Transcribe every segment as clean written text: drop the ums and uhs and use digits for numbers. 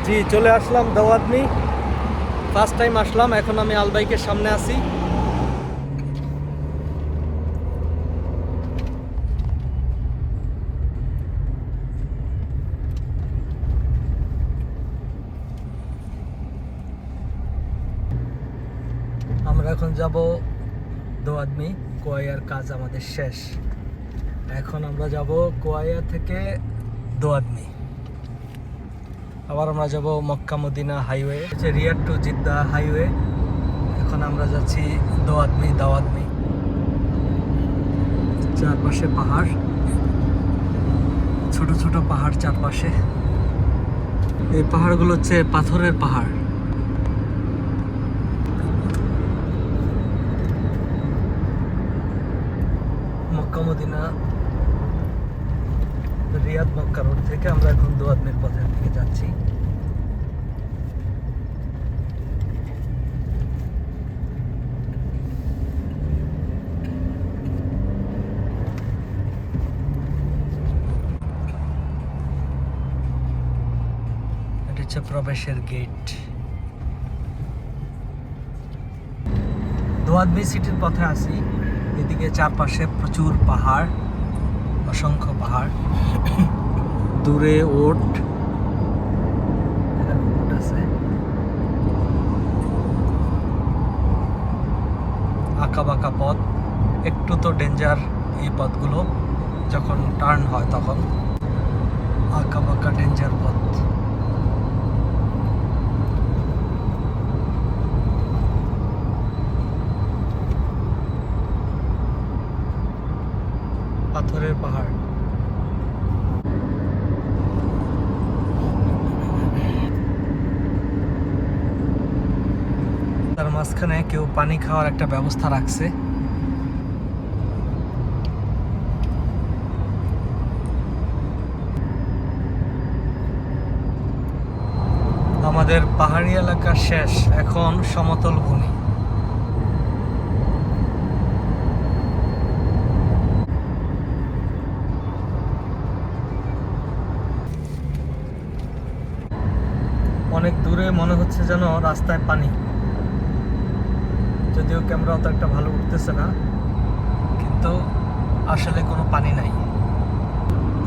জি চলে আসলাম দাওয়াতনি। First time আসলাম, এখন আমি আলবাইকের সামনে আছি। আমরা এখন যাব দোয়াদমি। কোয়াইয়ার কাজ আমাদের শেষ। এখন আমরা যাব কোয়াইয়া থেকে দোয়াদমি। আবার আমরা যাব Mecca Medina highway, Riyadh to Jeddah highway. এখন আমরা যাচ্ছি দাওয়াদমি। চারপাশে পাহাড়, ছোট ছোট পাহাড় চারপাশে। এই পাহাড়গুলো হচ্ছে পাথরের পাহাড়। Mecca Medina Riyad Mecca road থেকে আমরা এখন দোয়াদমির পথের দিকে যাচ্ছি। এটা হচ্ছে প্রবেশের গেট। দোয়াদমি সিটির পথে আছি। এদিকে চারপাশে প্রচুর পাহাড়, অসংখ্য পাহাড়। দূরে ওট আছে, আঁকা বাঁকা পথ। একটু তো ডেঞ্জার এই পথগুলো, যখন টার্ন হয় তখন আঁকা বাঁকা ডেঞ্জার পথ। পাথরের পাহাড়। তার মাঝখানে কেউ পানি খাওয়ার একটা ব্যবস্থা রাখছে। আমাদের পাহাড়ি এলাকা শেষ, এখন সমতল ভূমি। অনেক দূরে মনে হচ্ছে যেন রাস্তায় পানি, যদিও ক্যামেরা অত একটা ভালো উঠতেছে না, কিন্তু আসলে কোনো পানি নাই।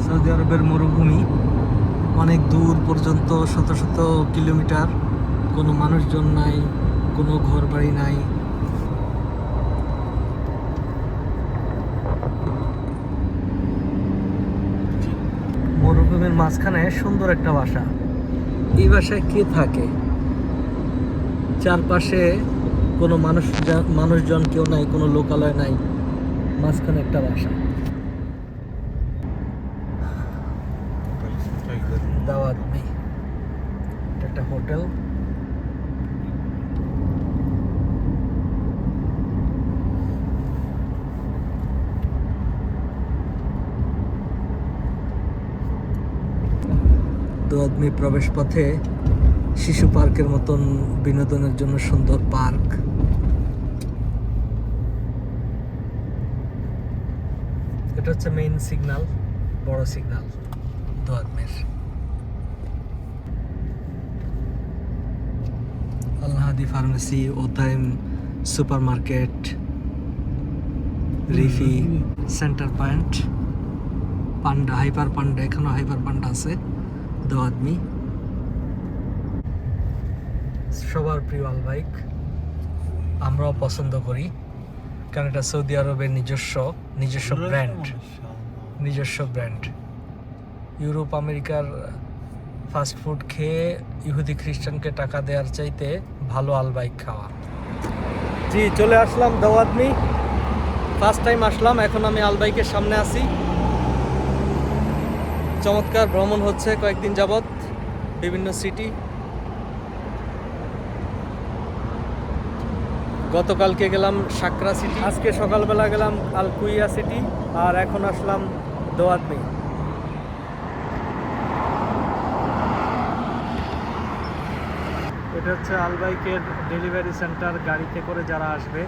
সৌদি আরবের মরুভূমি, অনেক দূর পর্যন্ত শত শত কিলোমিটার, কোনো মানুষজন নাই, কোনো ঘর বাড়ি নাই। মরুভূমির মাঝখানে সুন্দর একটা বাসা। এই বাসায় কে থাকে? চারপাশে কোনো মানুষজন কেউ নাই, কোনো লোকালয় নাই, মাঝখানে একটা বাসা। দাওয়াদমি এটা একটা হোটেল। দোয়াদমি প্রবেশ পথে শিশু পার্কের মতন বিনোদনের জন্য সুন্দর পার্ক। এটা হচ্ছে মেইন সিগন্যাল, বড় সিগন্যাল দোয়াদমির। Al Hadi pharmacy, Othaim super market, রিফি centre point, Panda, hyper Panda, এখানেও হাইপার পান্ডা আছে দোয়াদমি। সবার প্রিয় আলবাইক, আমরাও পছন্দ করি, কারণ এটা সৌদি আরবের নিজস্ব ব্র্যান্ড। ইউরোপ আমেরিকার ফাস্ট ফুড খেয়ে ইহুদি খ্রিস্টানকে টাকা দেওয়ার চাইতে ভালো আলবাইক খাওয়া। জি চলে আসলাম দাওয়াদমি। ফার্স্ট টাইম আসলাম, এখন আমি আলবাইকের সামনে আছি। চমৎকার ভ্রমণ হচ্ছে কয়েকদিন যাবৎ, বিভিন্ন সিটি। গতকালকে গেলাম সাকরা সিটি, আজকে সকালবেলা গেলাম আল কুইয়া সিটি, আর এখন আসলাম দোয়াদমি। এটা হচ্ছে আলবাইকের ডেলিভারি সেন্টার। গাড়িতে করে যারা আসবে